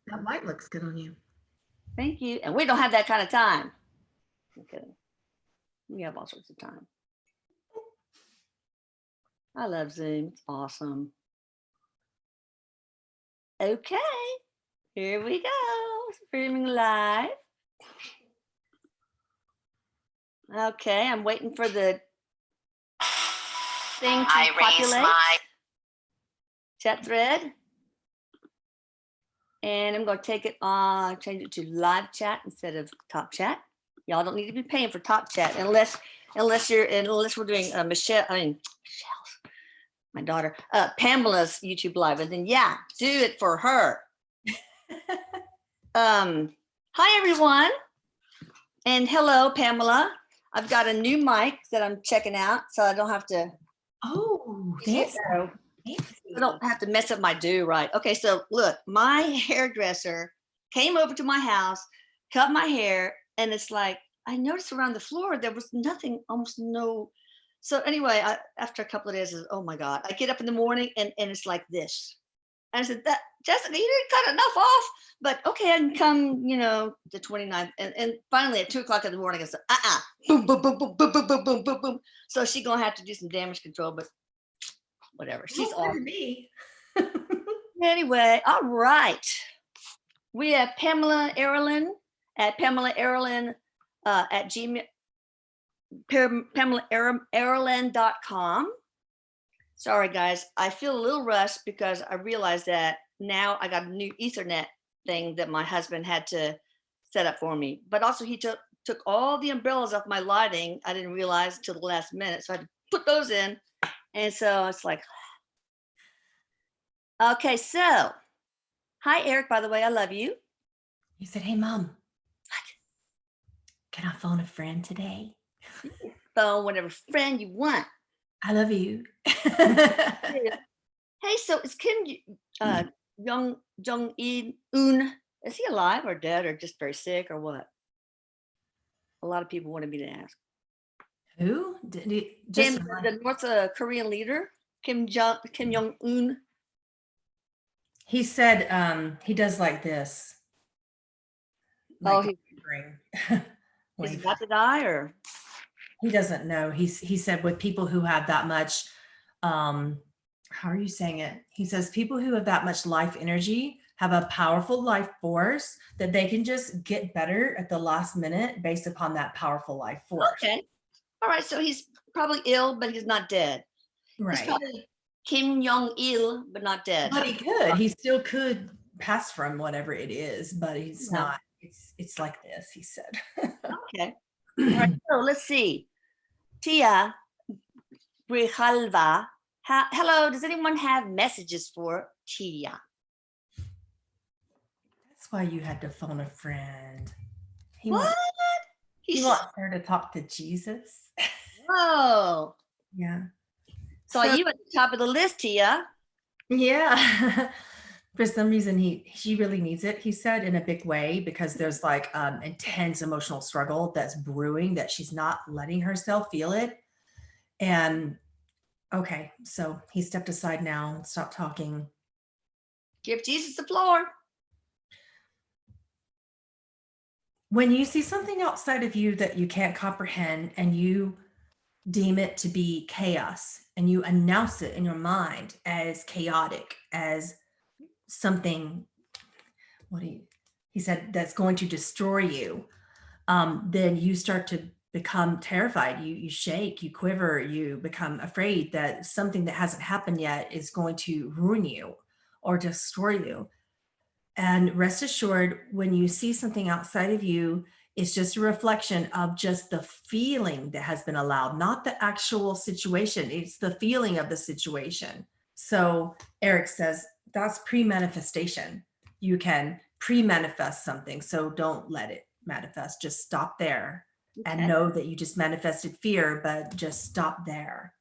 That white looks good on you. Thank you. And we don't have that kind of time. Okay. We have all sorts of time. I love Zoom. It's awesome. Okay. Here we go. Streaming live. Okay. I'm waiting for the thing to populate. My chat thread. And I'm going to take it on, change it to live chat instead of top chat. Y'all don't need to be paying for top chat unless we're doing Michelle's, my daughter, Pamela's YouTube live, and then yeah, do it for her. Hi everyone, and hello Pamela. I've got a new mic that I'm checking out, so I don't have to. Oh, fancy. I don't have to mess up my do right. Okay, so look, my hairdresser came over to my house, cut my hair, and it's like I noticed around the floor there was nothing, almost no. So anyway, after a couple of days, oh my God, I get up in the morning and it's like this. And I said, that Jessica, you didn't cut enough off, but okay, I can come, the 29th. And finally at 2:00 in the morning, I said, boom, boom, boom, boom, boom, boom, boom, boom, boom, boom. So she's gonna have to do some damage control, but whatever. She's awesome. Me. Anyway, all right. We have Pamela Aaralyn at Pamela Aaralyn at Gmail. PamelaAaralyn.com. Sorry, guys. I feel a little rushed because I realized that now I got a new Ethernet thing that my husband had to set up for me. But also he took all the umbrellas off my lighting. I didn't realize until the last minute. So I had to put those in. And so it's like, okay, so hi, Eric, by the way, I love you. You said, hey, Mom. What? Can I phone a friend today? Phone whatever friend you want. I love you. Hey, so is Kim Jong-un, is he alive or dead or just very sick or what? A lot of people wanted me to ask. Who? Just the North Korean leader, Kim Jong-un. He said he does like this. Like he's about to die, or he doesn't know. He said with people who have that much, how are you saying it? He says people who have that much life energy have a powerful life force that they can just get better at the last minute based upon that powerful life force. Okay. All right. So he's probably ill, but he's not dead. Right. He's probably Kim Jong-il, but not dead. But he could. He still could pass from whatever it is, but he's not. It's like this, he said. Okay. All right. So let's see. Tia Grijalva. Hello. Does anyone have messages for Tia? That's why you had to phone a friend. He what? He wants her to talk to Jesus. Whoa. Yeah. So you at the top of the list, Tia. Yeah. For some reason, she really needs it, he said, in a big way, because there's like intense emotional struggle that's brewing that she's not letting herself feel it. And okay, so he stepped aside now, stopped talking. Give Jesus the floor. When you see something outside of you that you can't comprehend and you deem it to be chaos and you announce it in your mind as chaotic, as something, he said, that's going to destroy you, then you start to become terrified. You shake, you quiver, you become afraid that something that hasn't happened yet is going to ruin you or destroy you. And rest assured, when you see something outside of you, it's just a reflection of just the feeling that has been allowed, not the actual situation. It's the feeling of the situation. So Erik says that's pre-manifestation. You can pre-manifest something. So don't let it manifest. Just stop there and know that you just manifested fear, but just stop there.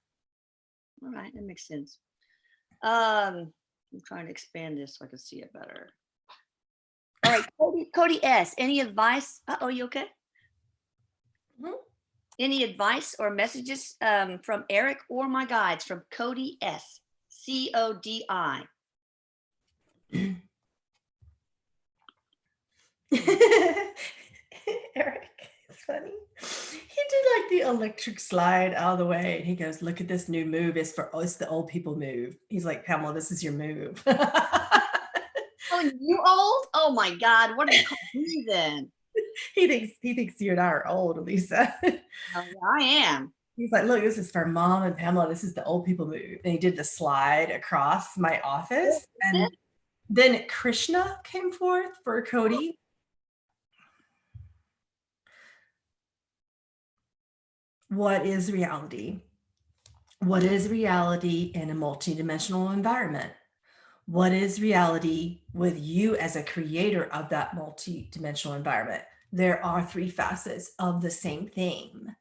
All right, that makes sense. I'm trying to expand this so I can see it better. All right, Cody S. Any advice? You okay? Mm-hmm. Any advice or messages from Erik or my guides from Cody S. CODI? electric slide out of the way. And he goes, look at this new move. It's the old people move. He's like, Pamela, this is your move. Oh, you old? Oh my God. What do you call me then? He thinks you and I are old, Elisa. Oh, I am. He's like, look, this is for Mom and Pamela. This is the old people move. And he did the slide across my office. And then Krishna came forth for Cody. What is reality? What is reality in a multidimensional environment? What is reality with you as a creator of that multidimensional environment? There are three facets of the same theme.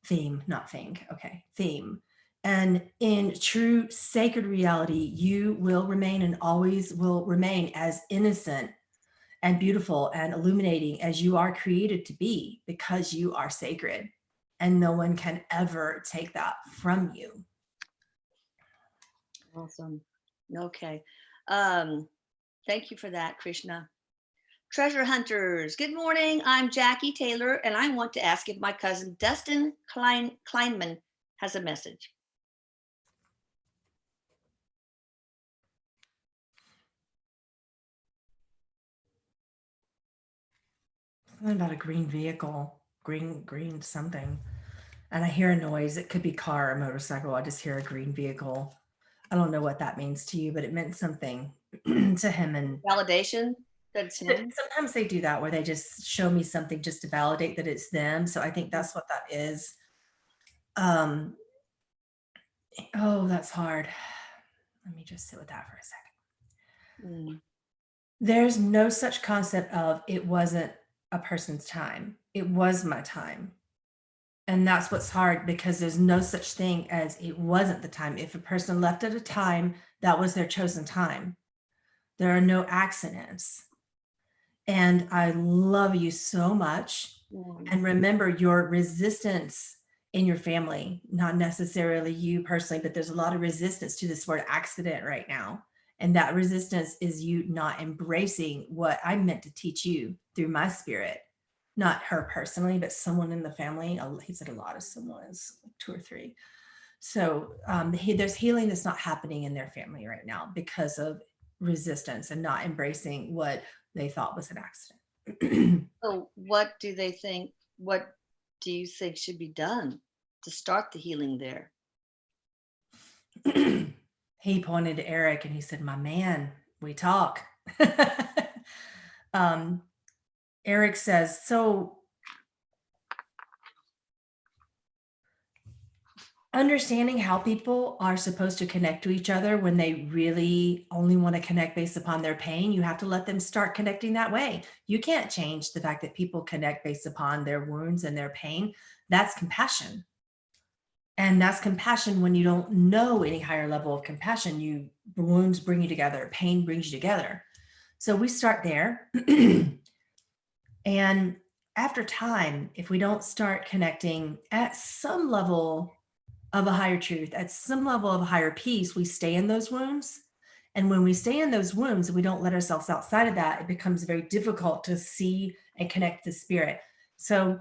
Theme, not thing. Okay, theme. And in true sacred reality, you will remain and always will remain as innocent and beautiful and illuminating as you are created to be, because you are sacred and no one can ever take that from you. Awesome. Okay. Thank you for that, Krishna. Treasure Hunters. Good morning. I'm Jackie Taylor, and I want to ask if my cousin Dustin Kleinman has a message. Something about a green vehicle, green something. And I hear a noise. It could be car or motorcycle. I just hear a green vehicle. I don't know what that means to you, but it meant something to him. And Validation that it's him. sometimes they do that where they just show me something just to validate that it's them. So I think that's what that is. Oh, that's hard. Let me just sit with that for a second. There's no such concept of it wasn't a person's time. It was my time. And that's what's hard, because there's no such thing as it wasn't the time. If a person left at a time, that was their chosen time. There are no accidents. And I love you so much. And remember your resistance in your family, not necessarily you personally, but there's a lot of resistance to this word accident right now. And that resistance is you not embracing what I meant to teach you through my spirit. Not her personally, but someone in the family. He said a lot of someone's, like 2 or 3. So there's healing that's not happening in their family right now because of resistance and not embracing what they thought was an accident. So what do they think? What do you think should be done to start the healing there? He pointed to Erik and he said, my man, we talk. Erik says, so understanding how people are supposed to connect to each other when they really only want to connect based upon their pain, you have to let them start connecting that way. You can't change the fact that people connect based upon their wounds and their pain. That's compassion. And that's compassion when you don't know any higher level of compassion. Wounds bring you together, pain brings you together. So we start there. And after time, if we don't start connecting at some level of a higher truth, at some level of a higher peace, we stay in those wounds. And when we stay in those wounds, we don't let ourselves outside of that, it becomes very difficult to see and connect to spirit. So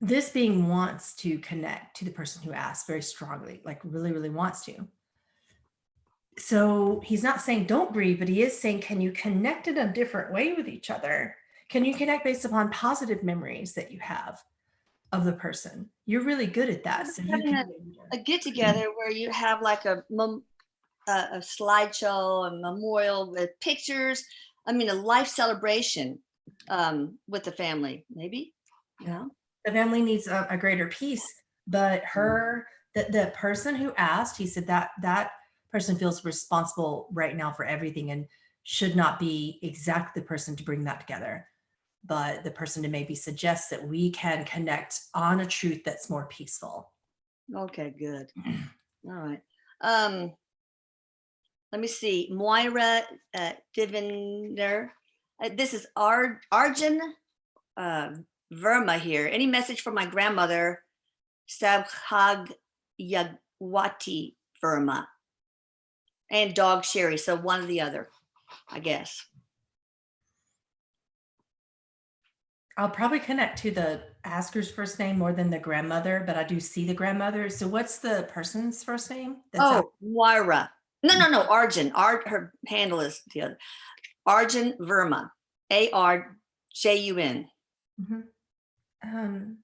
this being wants to connect to the person who asked very strongly, like really, really wants to. So he's not saying don't grieve, but he is saying, can you connect in a different way with each other? Can you connect based upon positive memories that you have of the person? You're really good at that. So having a get together where you have like a slideshow, a memorial with pictures. I mean, a life celebration with the family, maybe. Yeah, the family needs a greater peace. But the person who asked, he said that person feels responsible right now for everything and should not be exactly the person to bring that together. But the person to maybe suggest that we can connect on a truth that's more peaceful. Okay, good. All right. Let me see. Moira Diviner. This is Arjun Verma here. Any message from my grandmother, Sabhagyawati Verma, and dog Sherry? So one or the other, I guess. I'll probably connect to the asker's first name more than the grandmother, but I do see the grandmother. So what's the person's first name? That's Oh, Moira. No, Arjun. Her handle is the other. Arjun Verma. Arjun. Mhm.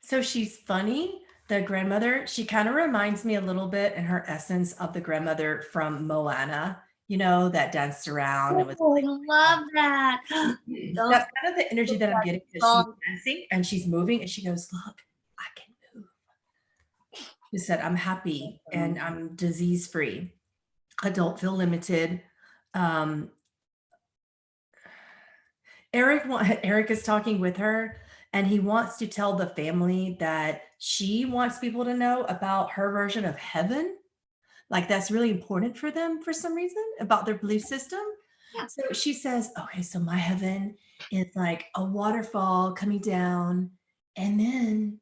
So she's funny. The grandmother, she kind of reminds me a little bit in her essence of the grandmother from Moana, that danced around and was Oh, I love that. Don't that's kind of the energy put that I'm that getting because she's song. dancing and she's moving and she goes, look, I can move. She said, I'm happy and I'm disease free. I don't feel limited. Um, Erik is talking with her and he wants to tell the family that she wants people to know about her version of heaven. Like that's really important for them for some reason about their belief system. Yeah. So she says, okay, so my heaven is like a waterfall coming down, and then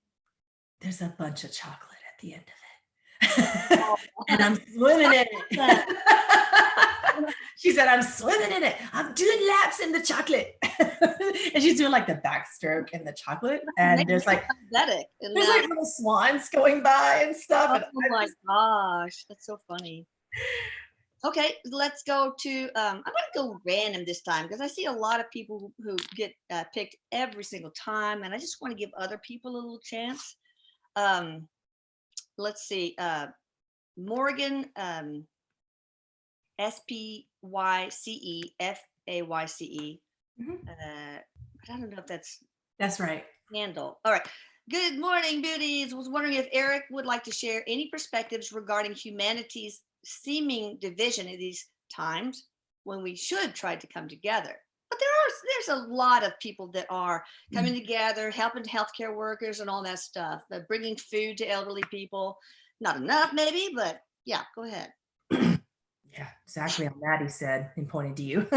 there's a bunch of chocolate at the end of it. Oh, And I'm swimming in that. it. She said, I'm swimming in it. I'm doing laps in the chocolate. And she's doing like the backstroke in the chocolate. And there's like Pathetic in there's that. like little swans going by and stuff. Oh And my gosh, that's so funny. Okay, let's go to. I'm going to go random this time because I see a lot of people who get picked every single time, and I just want to give other people a little chance. Um, let's see. Morgan, Spycefayce. Mhm. I don't know if that's That's right. handle. All right. Good morning, beauties. Was wondering if Erik would like to share any perspectives regarding humanity's seeming division in these times when we should try to come together. But there's a lot of people that are coming together, helping healthcare workers and all that stuff, bringing food to elderly people. Not enough, maybe, but yeah, go ahead. Yeah, exactly on that, he said, and pointed to you.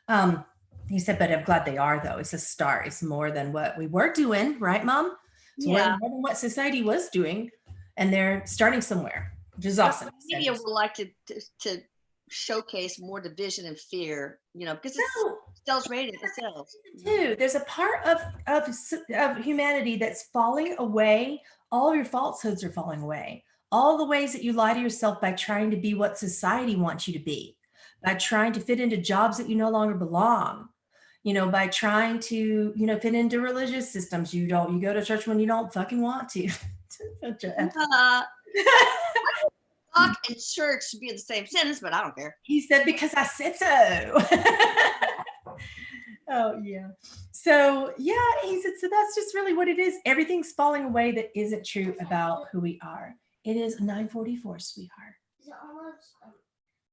um, he said, but I'm glad they are, though. It's a start. It's more than what we were doing, right, Mom? It's more Yeah. than what society was doing. And they're starting somewhere, which is But awesome. media would like to showcase more division and fear, because it No, sells ratings, it sells. too. There's a part of humanity that's falling away. All your falsehoods are falling away. All the ways that you lie to yourself by trying to be what society wants you to be, by trying to fit into jobs that you no longer belong, by trying to, fit into religious systems. You go to church when you don't fucking want to. Uh, Talk and church should be in the same sentence, but I don't care. He said, because I said so. Oh, yeah. So, yeah, he said, so that's just really what it is. Everything's falling away that isn't true about who we are. It is 9:44, sweetheart. Is it almost,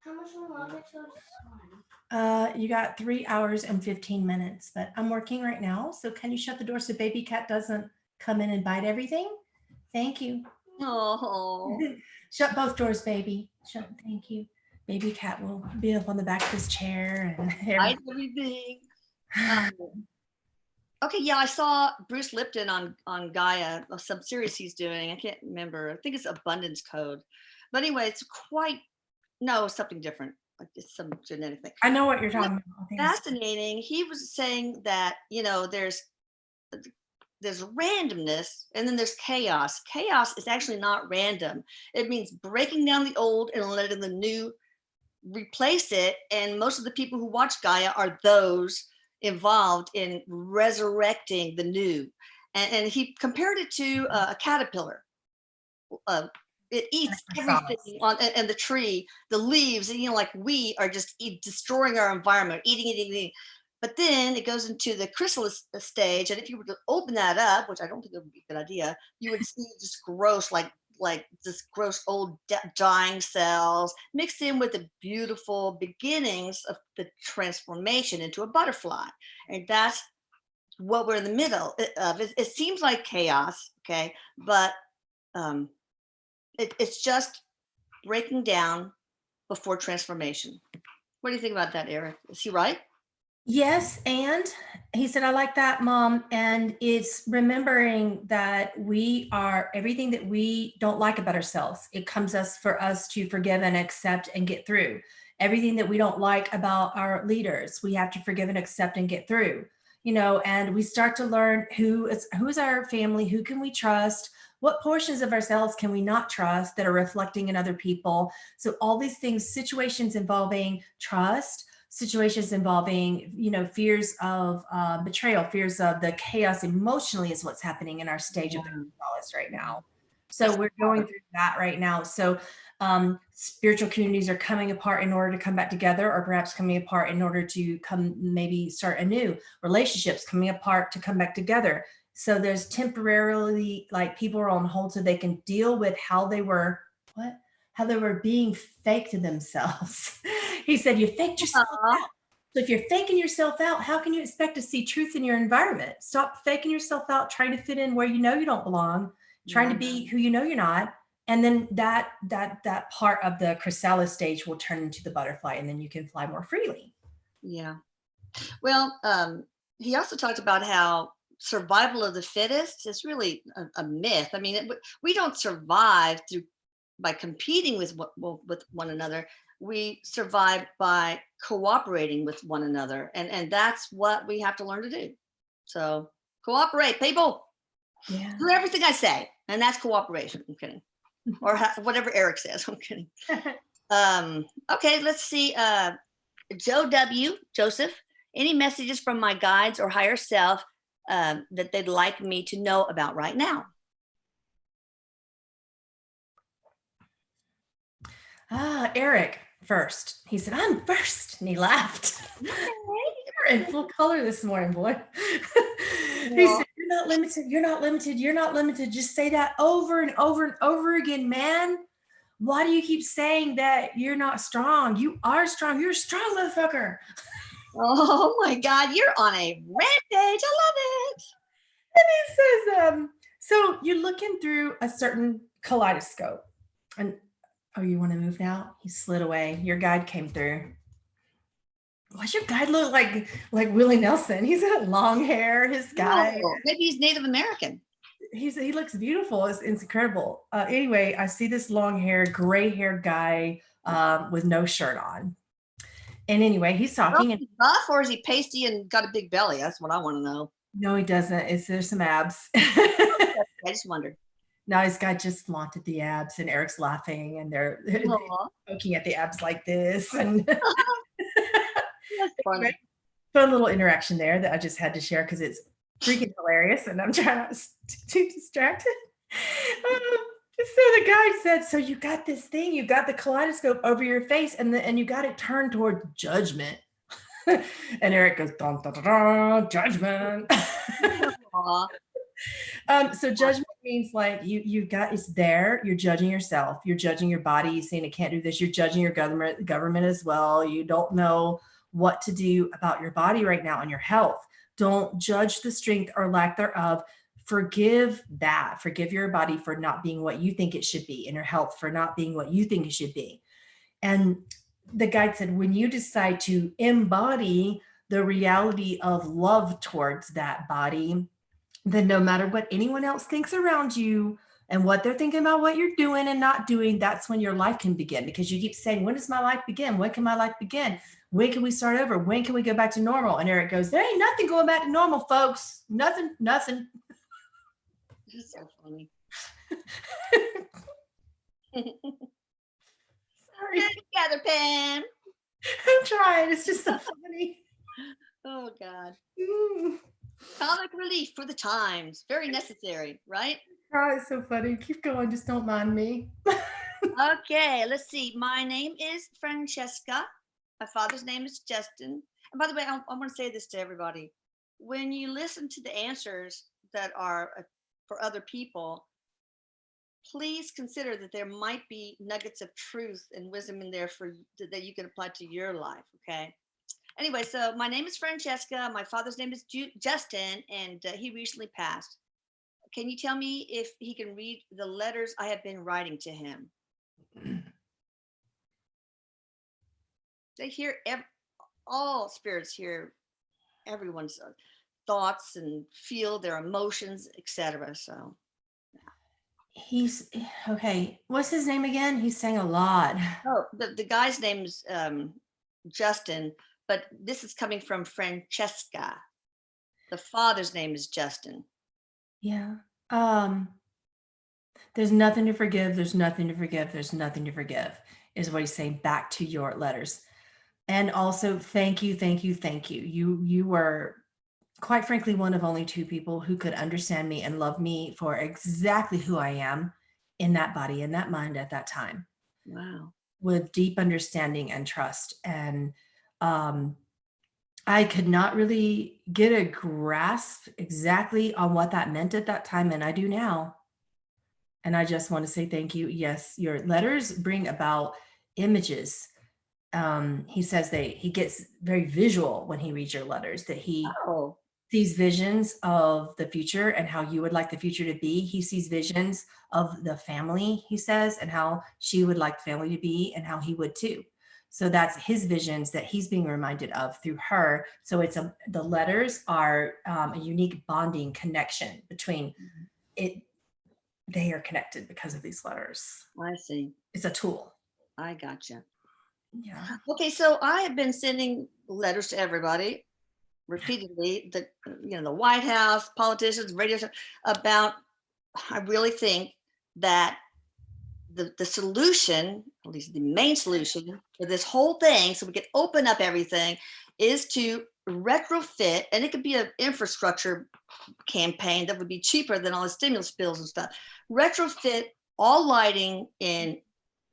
how much longer till it's You got 3 hours and 15 minutes, but I'm working right now. So can you shut the door so baby cat doesn't come in and bite everything? Thank you. Oh, Shut both doors, baby. Shut. Thank you. Baby cat will be up on the back of his chair and hide everything. Okay, yeah, I saw Bruce Lipton on Gaia, some series he's doing. I can't remember. I think it's Abundance Code, but anyway, it's something different. Like it's some genetic thing. I know what you're talking about. I think Fascinating. He was saying that there's randomness and then there's chaos. Chaos is actually not random. It means breaking down the old and letting the new replace it. And most of the people who watch Gaia are those involved in resurrecting the new. And he compared it to a caterpillar. It eats everything on and the tree, the leaves, and like we are just destroying our environment, eating. But then it goes into the chrysalis stage, and if you were to open that up, which I don't think it would be a good idea, you would see just gross, like this gross old dying cells mixed in with the beautiful beginnings of the transformation into a butterfly, and that's what we're in the middle of. It seems like chaos, okay, but it's just breaking down before transformation. What do you think about that, Erik? Is he right? Yes, and he said, I like that, Mom. And it's remembering that we are everything that we don't like about ourselves. It comes for us to forgive and accept and get through. everything that we don't like about our leaders, we have to forgive and accept and get through, and we start to learn who's our family, who can we trust, what portions of ourselves can we not trust that are reflecting in other people. So all these things, situations involving trust, situations involving, fears of betrayal, fears of the chaos emotionally is what's happening in our stage of the chrysalis right now. So we're going through that right now. So spiritual communities are coming apart in order to come back together, or perhaps coming apart in order to maybe start anew. Relationships coming apart to come back together. So there's temporarily, like, people are on hold so they can deal with how they were being fake to themselves. He said, you faked yourself out. So if you're faking yourself out, how can you expect to see truth in your environment? Stop faking yourself out, trying to fit in where you don't belong, trying to be who you're not. And then that part of the chrysalis stage will turn into the butterfly, and then you can fly more freely. Yeah. Well, he also talked about how survival of the fittest is really a myth. I mean, we don't survive by competing with one another. We survive by cooperating with one another, and that's what we have to learn to do. So cooperate, people. Yeah. Do everything I say, and that's cooperation. I'm kidding, or whatever Erik says. I'm kidding. Okay, let's see. Joseph, any messages from my guides or higher self that they'd like me to know about right now? Erik first. He said, I'm first. And he laughed. You're in full color this morning, boy. He said, you're not limited. You're not limited. You're not limited. Just say that over and over and over again, man. Why do you keep saying that you're not strong? You are strong. You're a strong motherfucker. Oh my God, you're on a rampage. I love it. And he says, so you're looking through a certain kaleidoscope. And you want to move now? He slid away. Your guide came through. Why's your guide look like Willie Nelson? He's got long hair. His guy. Oh, maybe he's Native American. He looks beautiful. It's incredible. Anyway, I see this long hair, gray haired guy with no shirt on. And anyway, he's talking. Is he buff or is he pasty and got a big belly? That's what I want to know. No, he doesn't. There's some abs. I just wondered. No, his guy just flaunted the abs, and Erik's laughing, and they're poking at the abs like this. And that's funny. Fun little interaction there that I just had to share because it's freaking hilarious, and I'm trying not to distracted. So the guy said, so you got this thing, you got the kaleidoscope over your face, and you got it turned toward judgment. And Erik goes, dun, dun, dun, dun, judgment. So judgment means like you got, it's there, you're judging yourself, you're judging your body, you're saying it can't do this, you're judging your government as well. You don't know what to do about your body right now and your health. Don't judge the strength or lack thereof. Forgive your body for not being what you think it should be, and your health for not being what you think it should be. And the guide said, when you decide to embody the reality of love towards that body, then no matter what anyone else thinks around you and what they're thinking about what you're doing and not doing, that's when your life can begin. Because you keep saying, when does my life begin? When can my life begin? When can we start over? When can we go back to normal? And Erik goes, there ain't nothing going back to normal, folks. Nothing. This is so funny. Sorry. Get it together, Pam. I'm trying. It's just so funny. Oh, God. Comic relief for the times. Very necessary, right? Oh, it's so funny. Keep going. Just don't mind me. Okay, let's see. My name is Francesca. My father's name is Justin. And by the way, I want to say this to everybody. When you listen to the answers that are for other people, please consider that there might be nuggets of truth and wisdom in there that you can apply to your life, okay? Anyway, so my name is Francesca. My father's name is Justin, and he recently passed. Can you tell me if he can read the letters I have been writing to him? They hear, all spirits hear everyone's thoughts and feel their emotions, etc. So He's okay. What's his name again? He sang a lot. Oh, the guy's name is Justin, but this is coming from Francesca. The father's name is Justin. Yeah. Um, there's nothing to forgive. There's nothing to forgive. There's nothing to forgive, is what he's saying back to your letters. And also, thank you, thank you, thank you. You were, quite frankly, one of only two people who could understand me and love me for exactly who I am in that body, in that mind at that time, Wow. with deep understanding and trust. And um, I could not really get a grasp exactly on what that meant at that time, and I do now. And I just want to say thank you. Yes, your letters bring about images. He says he gets very visual when he reads your letters, that he Oh, sees visions of the future and how you would like the future to be. He sees visions of the family, he says, and how she would like the family to be and how he would too. So that's his visions that he's being reminded of through her. So the letters are a unique bonding connection between it. They are connected because of these letters. I see. It's a tool. I gotcha. Yeah. Okay, so I have been sending letters to everybody repeatedly. The White House, politicians, radio show, about. I really think that the solution, at least the main solution for this whole thing, so we can open up everything, is to retrofit, and it could be an infrastructure campaign that would be cheaper than all the stimulus bills and stuff. Retrofit all lighting in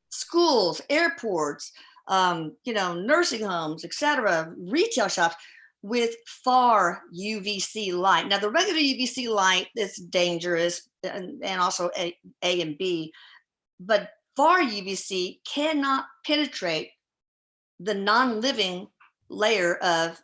schools, airports, nursing homes, etc., retail shops with far UVC light. Now, the regular UVC light is dangerous, and also A and B, but far UVC cannot penetrate the non-living layer of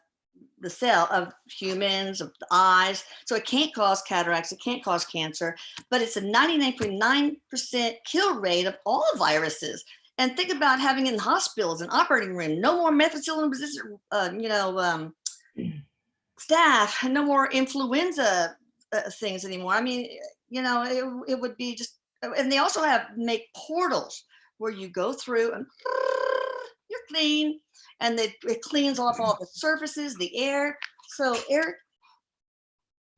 the cell of humans, of the eyes. So it can't cause cataracts, it can't cause cancer, but it's a 99.9% kill rate of all viruses. And think about having in hospitals, an operating room, no more methicillin resistant, staff, no more influenza things anymore. I mean, it would be just, and they also make portals where you go through and you're clean, and it cleans off all the surfaces, the air. So Eric,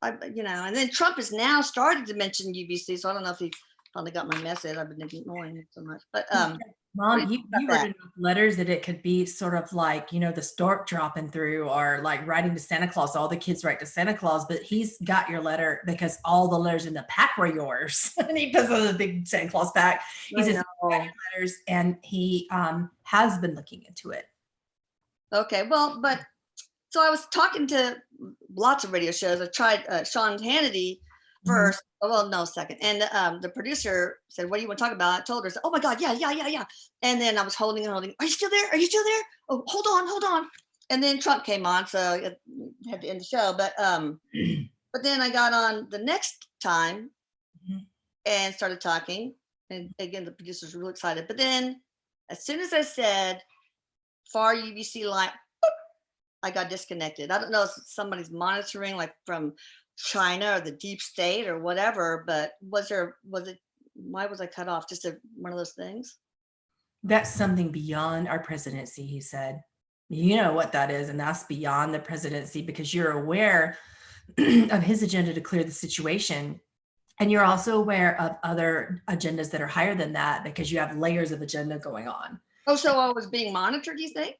and then Trump has now started to mention UVC. So I don't know if he finally got my message. I've been ignoring it so much, but Mom, you you wrote enough letters that it could be sort of like, the stork dropping through, or like writing to Santa Claus. All the kids write to Santa Claus, but he's got your letter because all the letters in the pack were yours. And he puts on the big Santa Claus pack. He says, "Got your letters," and he has been looking into it. Okay, well, but so I was talking to lots of radio shows. I tried Sean Hannity first. Well, no, second. And the producer said, "What do you want to talk about?" I told her, I said, "Oh my God, yeah." And then I was holding and holding. Are you still there? Are you still there? Oh, hold on. And then Trump came on, so I had to end the show. But then I got on the next time and started talking. And again, the producers were really excited. But then, as soon as I said far UVC light, I got disconnected. I don't know if somebody's monitoring, like from China or the deep state or whatever, but why was I cut off? Just one of those things? That's something beyond our presidency, he said. You know what that is, and that's beyond the presidency, because you're aware of his agenda to clear the situation. And you're also aware of other agendas that are higher than that, because you have layers of agenda going on. Oh, so I was being monitored, you think?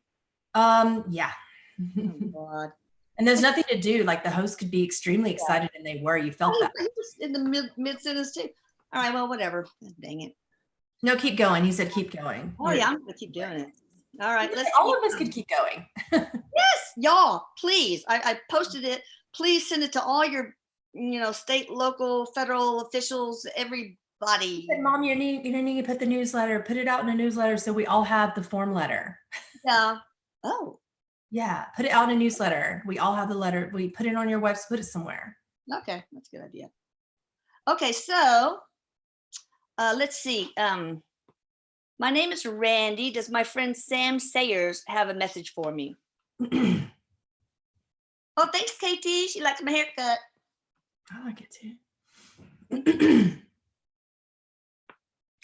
Yeah. Oh, God. And there's nothing to do. Like, the host could be extremely excited, and they were. You felt that. He was in the mid sentence too. All right, well, whatever. Dang it. No, keep going. He said, keep going. Oh yeah, I'm gonna keep doing it. All right, All of us could keep going. Yes, y'all, please. I posted it. Please send it to all your, state, local, federal officials, everybody. Said, Mom, you need to put the newsletter, put it out in a newsletter so we all have the form letter. Yeah. Oh. Yeah, put it out in a newsletter. We all have the letter. We put it on your website, put it somewhere. Okay, that's a good idea. Okay, so let's see. My name is Randy. Does my friend Sam Sayers have a message for me? Oh, thanks, KT. She likes my haircut. I like it too.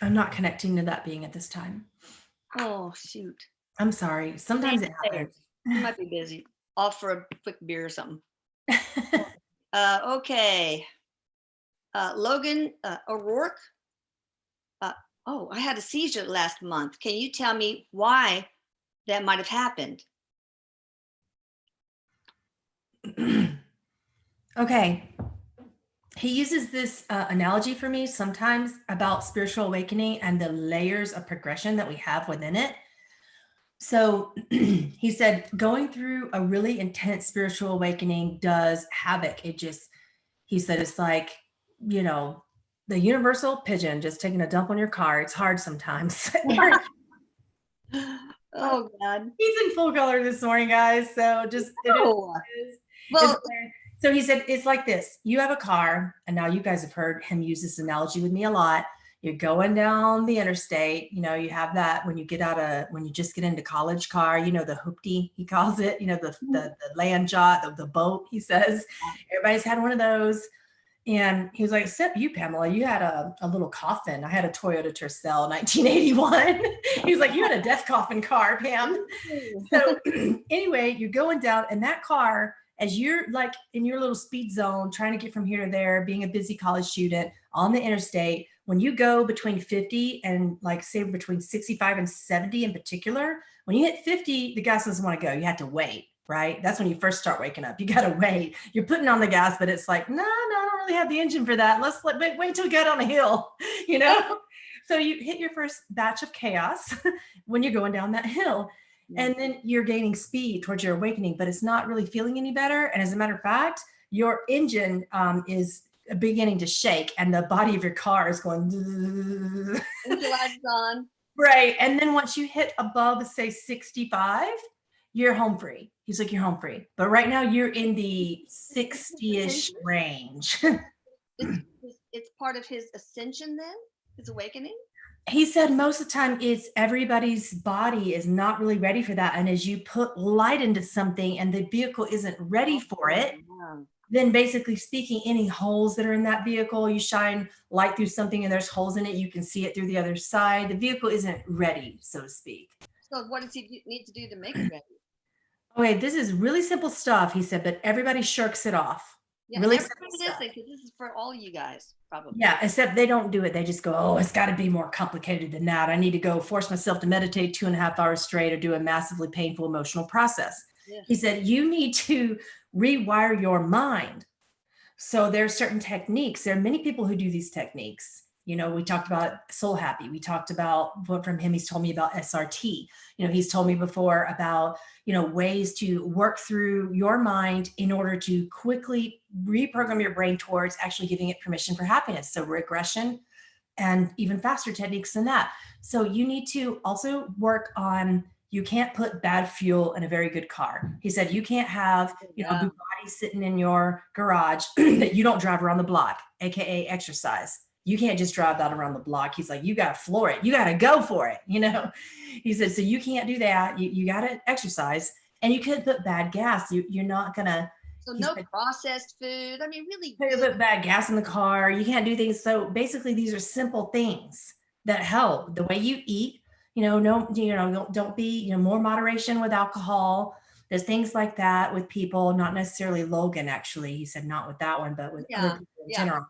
I'm not connecting to that being at this time. Oh, shoot. I'm sorry. Sometimes it Hey, happens. you might be busy. Off for a quick beer or something. Okay. Logan O'Rourke. Oh, I had a seizure last month. Can you tell me why that might have happened? Okay. He uses this analogy for me sometimes about spiritual awakening and the layers of progression that we have within it. So he said, going through a really intense spiritual awakening does havoc. He said, it's like, you know, the universal pigeon just taking a dump on your car. It's hard sometimes. Erik, Oh, God. he's in full color this morning, guys. So just, it is. Oh, It is. well, So he said, it's like this. You have a car, and now you guys have heard him use this analogy with me a lot. You're going down the interstate, you have that when you just get into college car, the hoopty, he calls it, the land yacht, the boat, he says. Everybody's had one of those. And he was like, except you, Pamela, you had a little coffin. I had a Toyota Tercel 1981. He was like, you had a death coffin car, Pam. So anyway, you're going down in that car as you're like in your little speed zone, trying to get from here to there, being a busy college student on the interstate. When you go between 50 and like say between 65 and 70 in particular, when you hit 50, the gas doesn't want to go. You have to wait, right? That's when you first start waking up. You got to wait. You're putting on the gas, but it's like, no, I don't really have the engine for that. Let's wait till we get on a hill, you know? So you hit your first batch of chaos when you're going down that hill. And then you're gaining speed towards your awakening, but it's not really feeling any better. And as a matter of fact, your engine is beginning to shake and the body of your car is going lights on. Right. And then once you hit above, say 65, you're home free. He's like, you're home free. But right now you're in the 60-ish range. It's part of his ascension then, his awakening. He said most of the time it's everybody's body is not really ready for that. And as you put light into something and the vehicle isn't ready for it, then basically speaking, any holes that are in that vehicle, you shine light through something and there's holes in it, you can see it through the other side. The vehicle isn't ready, so to speak. So what does he need to do to make it ready? Okay, this is really simple stuff, he said, but everybody shirks it off. Yeah, really simple stuff. Because this is for all you guys, probably. Yeah, except they don't do it. They just go, oh, it's got to be more complicated than that. I need to go force myself to meditate 2.5 hours straight or do a massively painful emotional process. Yeah. He said, you need to rewire your mind. So there are certain techniques. There are many people who do these techniques. We talked about Soul Happy. We talked about what from him. He's told me about SRT. He's told me before about, ways to work through your mind in order to quickly reprogram your brain towards actually giving it permission for happiness. So regression and even faster techniques than that. So you need to also work on, you can't put bad fuel in a very good car. He said, you can't have, a Bugatti sitting in your garage that you don't drive around the block, AKA exercise. You can't just drive that around the block. He's like, you got to floor it. You got to go for it. He said, so you can't do that. You got to exercise and you can't put bad gas. You're not going to. So no processed food. I mean, really. You put bad gas in the car. You can't do things. So basically these are simple things that help. The way you eat, don't be, more moderation with alcohol. There's things like that with people, not necessarily Logan, actually. He said not with that one, but with other people in general.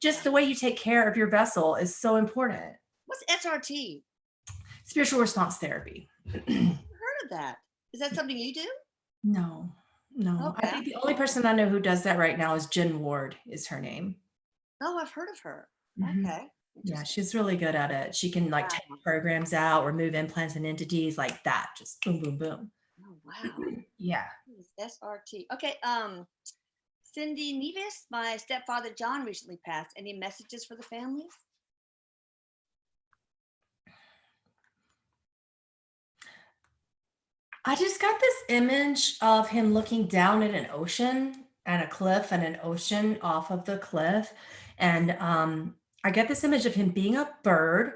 Just the way you take care of your vessel is so important. What's SRT? Spiritual response therapy. I've heard of that. Is that something you do? No. Okay. I think the only person I know who does that right now is Jen Ward is her name. Oh, I've heard of her. Mm-hmm. Okay. Yeah, she's really good at it. She can take programs out, remove implants and entities like that. Just boom, boom, boom. Oh, wow. Yeah. SRT. Okay. Cindy Nevis, my stepfather John recently passed. Any messages for the family? I just got this image of him looking down at an ocean and a cliff and an ocean off of the cliff. And I get this image of him being a bird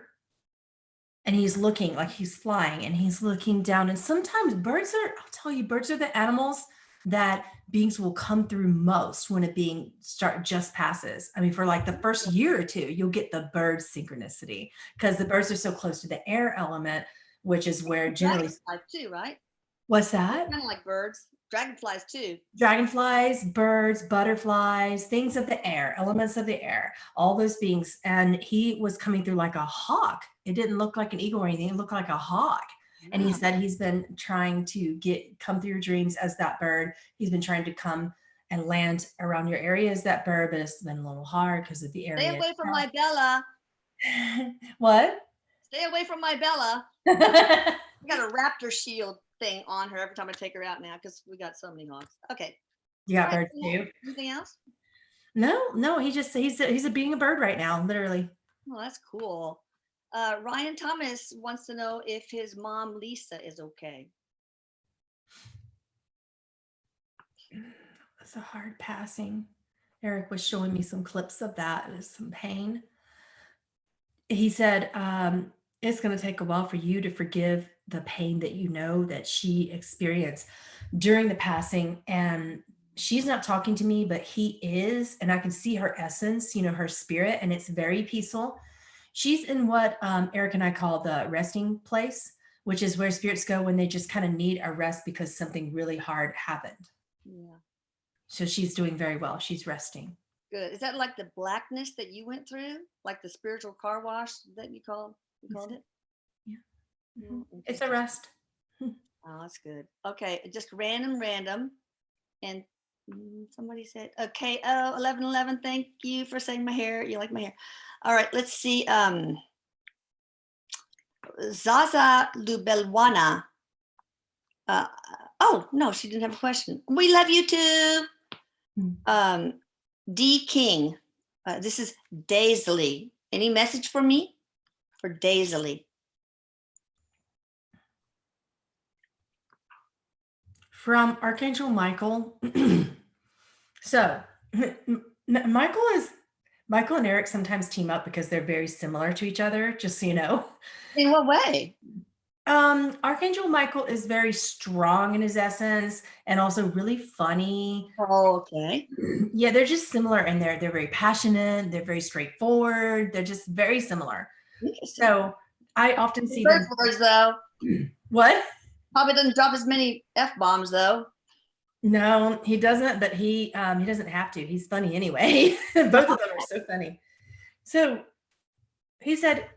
and he's looking like he's flying and he's looking down. And sometimes birds are the animals that beings will come through most when a being just passes. I mean, for like the first year or two, you'll get the bird synchronicity because the birds are so close to the air element, which is where generally. Dragonflies too, right? What's that? Kind of like birds. Dragonflies too. Dragonflies, birds, butterflies, things of the air, elements of the air, all those beings. And he was coming through like a hawk. It didn't look like an eagle or anything. It looked like a hawk. And he said he's been trying to come through your dreams as that bird. He's been trying to come and land around your area as that bird, but it's been a little hard because of the area. Stay away from my Bella. What? Stay away from my Bella. I got a raptor shield thing on her every time I take her out now because we got so many hawks. Okay. You got birds too? Anything else? No, he's a being a bird right now, literally. Oh, that's cool. Ryan Thomas wants to know if his mom Lisa is okay. It's a hard passing. Erik was showing me some clips of that. It was some pain. He said, it's going to take a while for you to forgive the pain that you know that she experienced during the passing. And she's not talking to me, but he is. And I can see her essence, her spirit, and it's very peaceful. She's in what Erik and I call the resting place, which is where spirits go when they just kind of need a rest because something really hard happened. Yeah. So she's doing very well. She's resting. Good. Is that like the blackness that you went through? Like the spiritual car wash that you called it? Yeah. Mm-hmm. It's a rest. Oh, that's good. Okay. Just random. And somebody said, okay, 1111, thank you for saying my hair. You like my hair. All right, let's see. Zaza Lubelwana. Oh, no, she didn't have a question. We love you too. D King. This is Daisley. Any message for me? For Daisley. From Archangel Michael. So Michael and Erik sometimes team up because they're very similar to each other, just so you know. In what way? Archangel Michael is very strong in his essence and also really funny. Oh, okay. Yeah, they're just similar in there. They're very passionate. They're very straightforward. They're just very similar. So I often see them. Words, though. What? Probably doesn't drop as many F-bombs, though. No, he doesn't, but he doesn't have to. He's funny anyway. Both of them are so funny. So he said,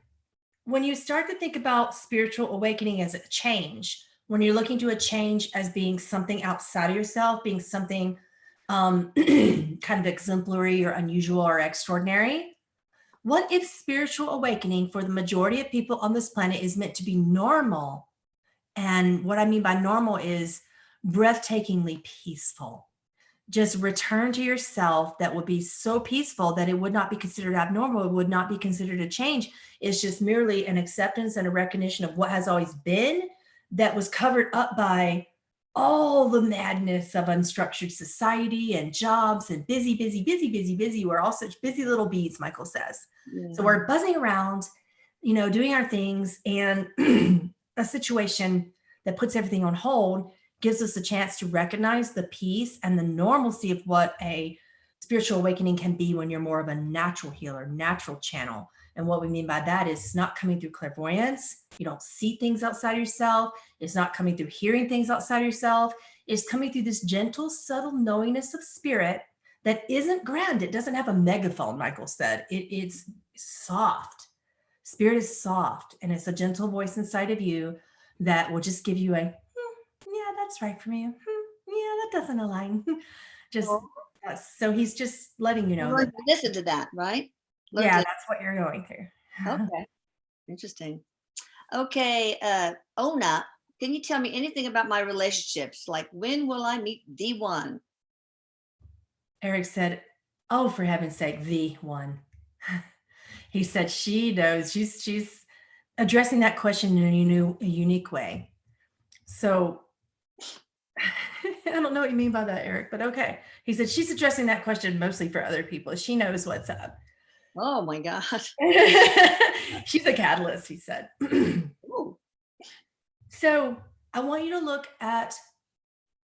when you start to think about spiritual awakening as a change, when you're looking to a change as being something outside of yourself, being something kind of exemplary or unusual or extraordinary, what if spiritual awakening for the majority of people on this planet is meant to be normal? And what I mean by normal is breathtakingly peaceful. Just return to yourself that would be so peaceful that it would not be considered abnormal. It would not be considered a change. It's just merely an acceptance and a recognition of what has always been that was covered up by all the madness of unstructured society and jobs and busy. We're all such busy little bees, Michael says. Yeah. So we're buzzing around, doing our things, and a situation that puts everything on hold gives us a chance to recognize the peace and the normalcy of what a spiritual awakening can be when you're more of a natural healer, natural channel. And what we mean by that is it's not coming through clairvoyance. You don't see things outside of yourself. It's not coming through hearing things outside of yourself. It's coming through this gentle, subtle knowingness of spirit that isn't grand. It doesn't have a megaphone, Michael said. It's soft. Spirit is soft, and it's a gentle voice inside of you that will just give you a, yeah, that's right for me. Yeah, that doesn't align. Just so he's just letting you know. That, listen to that, right? Yeah, that's what you're going through. Okay, interesting. Okay, Ona, can you tell me anything about my relationships? Like, when will I meet the one? Erik said, "Oh, for heaven's sake, the one." He said she knows. She's addressing that question in a unique way. So I don't know what you mean by that, Erik, but okay. He said she's addressing that question mostly for other people. She knows what's up. Oh my gosh. She's a catalyst, he said. So I want you to look at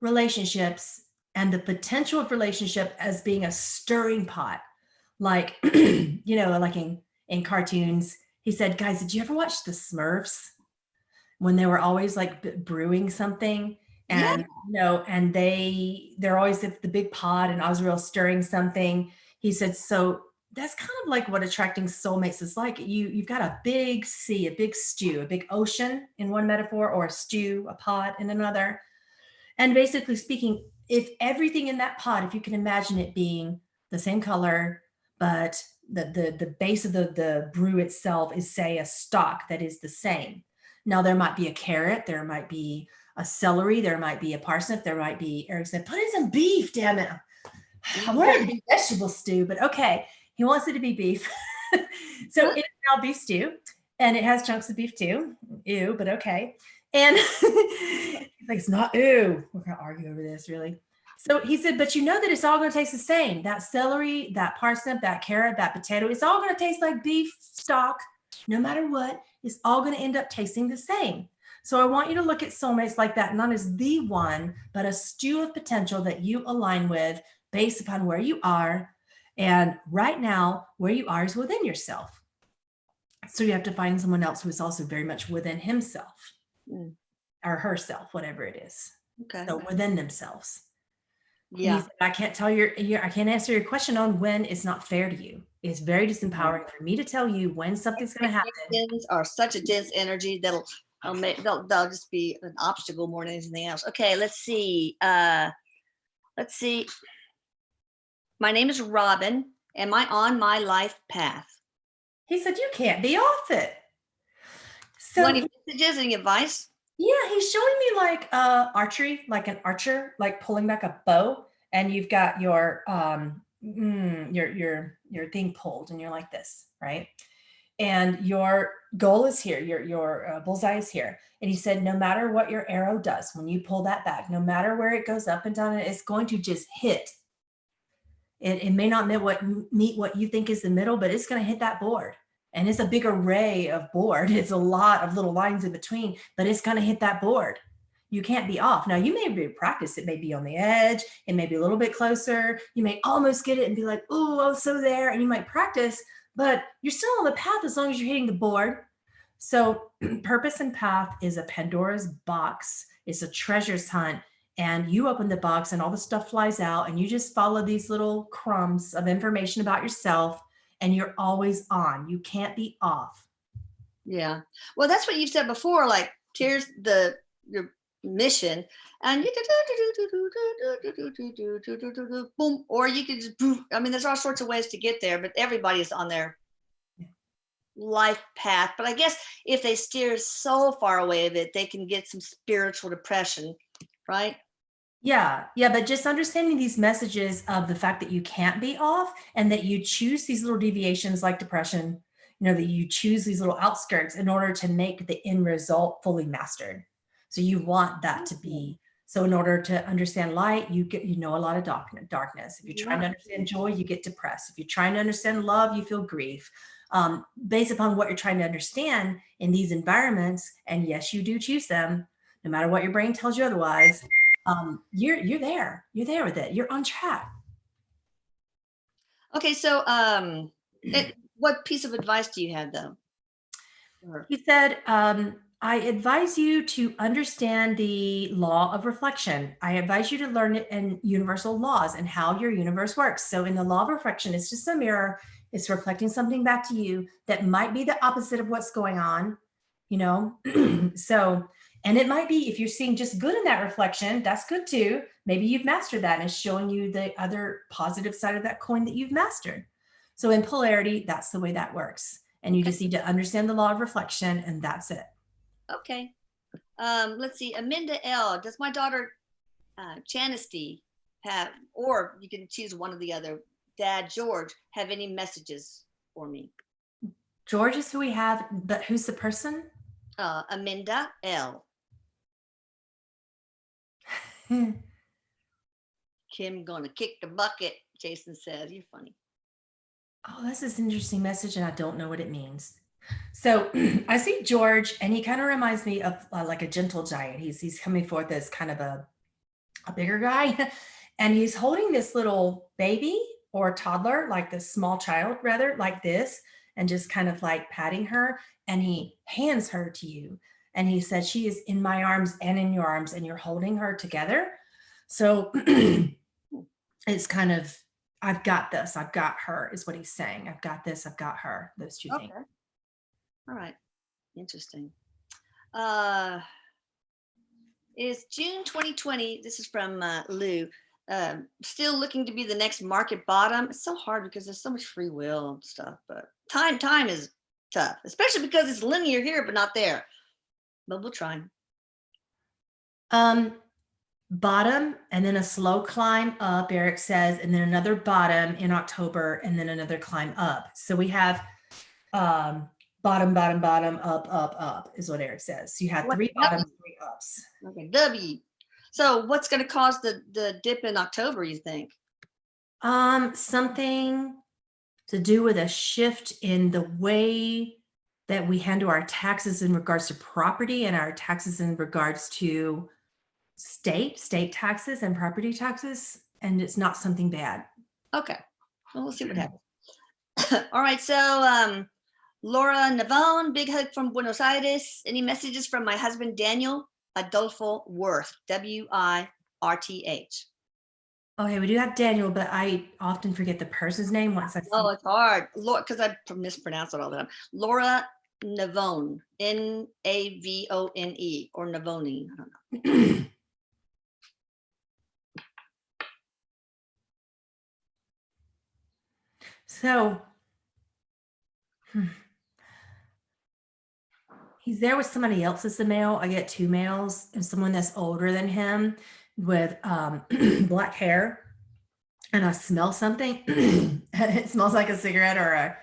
relationships and the potential of relationship as being a stirring pot. Like, like in cartoons, he said, guys, did you ever watch the Smurfs when they were always like brewing something? Yeah. And, and they're always at the big pot and Oswald stirring something. He said, so that's kind of like what attracting soulmates is like. You've got a big sea, a big stew, a big ocean in one metaphor, or a stew, a pot in another. And basically speaking, if everything in that pot, if you can imagine it being the same color, but the base of the brew itself is, say, a stalk that is the same. Now there might be a carrot, there might be a celery, there might be a parsnip, there might be, Erik said, put in some beef, damn it. I wanted it to be vegetable stew, but okay, he wants it to be beef. So it's now beef stew, and it has chunks of beef too. Ew, but okay. And he's like, it's not ew. We're gonna argue over this, really. So he said, but you know that it's all gonna taste the same. That celery, that parsnip, that carrot, that potato, it's all gonna taste like beef stock, no matter what. It's all gonna end up tasting the same. So I want you to look at soulmates like that, not as the one, but a stew of potential that you align with based upon where you are. And right now, where you are is within yourself. So you have to find someone else who is also very much within himself or herself, whatever it is. Okay. So within themselves. Yeah. Said, I can't tell I can't answer your question on when it's not fair to you. It's very disempowering for me to tell you when something's going to happen. Are such a dense energy that'll they'll just be an obstacle more than anything else. Okay, let's see. My name is Robin. Am I on my life path? He said, you can't be off it. So any messages, any advice? Yeah, he's showing me like archery, like an archer, like pulling back a bow, and you've got your thing pulled, and you're like this, right? And your goal is here, your bullseye is here. And he said, no matter what your arrow does, when you pull that back, no matter where it goes up and down, it's going to just hit. It may not meet what you think is the middle, but it's going to hit that board. And it's a big array of board. It's a lot of little lines in between, but it's going to hit that board. You can't be off. Now, you may be practice. It may be on the edge. It may be a little bit closer. You may almost get it and be like, oh, so there. And you might practice, but you're still on the path as long as you're hitting the board. So purpose and path is a Pandora's box. It's a treasures hunt. And you open the box and all the stuff flies out, and you just follow these little crumbs of information about yourself, and you're always on. You can't be off. Yeah. Well, that's what you said before, like here's your mission, and you can boom, or you could just boom. I mean, there's all sorts of ways to get there, but everybody's on their life path. But I guess if they steer so far away of it, they can get some spiritual depression, right? Yeah, but just understanding these messages of the fact that you can't be off, and that you choose these little deviations like depression, that you choose these little outskirts in order to make the end result fully mastered. So you want that to be. So in order to understand light, you know a lot of darkness. If you're trying to understand joy, you get depressed. If you're trying to understand love, you feel grief. Based upon what you're trying to understand in these environments, and yes, you do choose them, no matter what your brain tells you otherwise. You're there with it. You're on track. Okay. So, what piece of advice do you have though? He said, I advise you to understand the law of reflection. I advise you to learn it in universal laws and how your universe works. So in the law of reflection, it's just a mirror. It's reflecting something back to you that might be the opposite of what's going on, So, and it might be, if you're seeing just good in that reflection, that's good too. Maybe you've mastered that, and it's showing you the other positive side of that coin that you've mastered. So in polarity, that's the way that works. And you just need to understand the law of reflection, and that's it. Okay. Let's see. Aminda L. Does my daughter Chanesty have, or you can choose one or the other, Dad George, have any messages for me? George is who we have, but who's the person? Aminda L. Kim gonna kick the bucket, Jason says. You're funny. Oh, that's this interesting message, and I don't know what it means. So I see George, and he kind of reminds me of like a gentle giant. He's coming forth as kind of a bigger guy, And he's holding this little baby or toddler, like this small child rather, like this, and just kind of like patting her. And he hands her to you. And he said, she is in my arms and in your arms, and you're holding her together. So it's kind of, I've got this, I've got her, is what he's saying. I've got this, I've got her, those two things. Okay. All right. Interesting. Uh, is June 2020, this is from Lou, still looking to be the next market bottom? It's so hard because there's so much free will and stuff, but time is tough, especially because it's linear here, but not there. But we'll try. Bottom and then a slow climb up, Erik says, and then another bottom in October, and then another climb up. So we have bottom, up is what Erik says. So you have three bottoms, three ups. Okay, W. So what's going to cause the dip in October, you think? Something to do with a shift in the way that we handle our taxes in regards to property and our taxes in regards to state taxes and property taxes. And it's not something bad. Okay, well, we'll see what happens. All right, so Laura Navone, big hug from Buenos Aires. Any messages from my husband, Daniel Adolfo Worth, W-I-R-T-H. Okay, we do have Daniel, but I often forget the person's name once I see. Oh, it's hard. Laura, because I mispronounce it all the time. Laura Navone, N-A-V-O-N-E, or Navone, I don't know. So he's there with somebody else as the male. I get two males and someone that's older than him with black hair. And I smell something. It smells like a cigarette or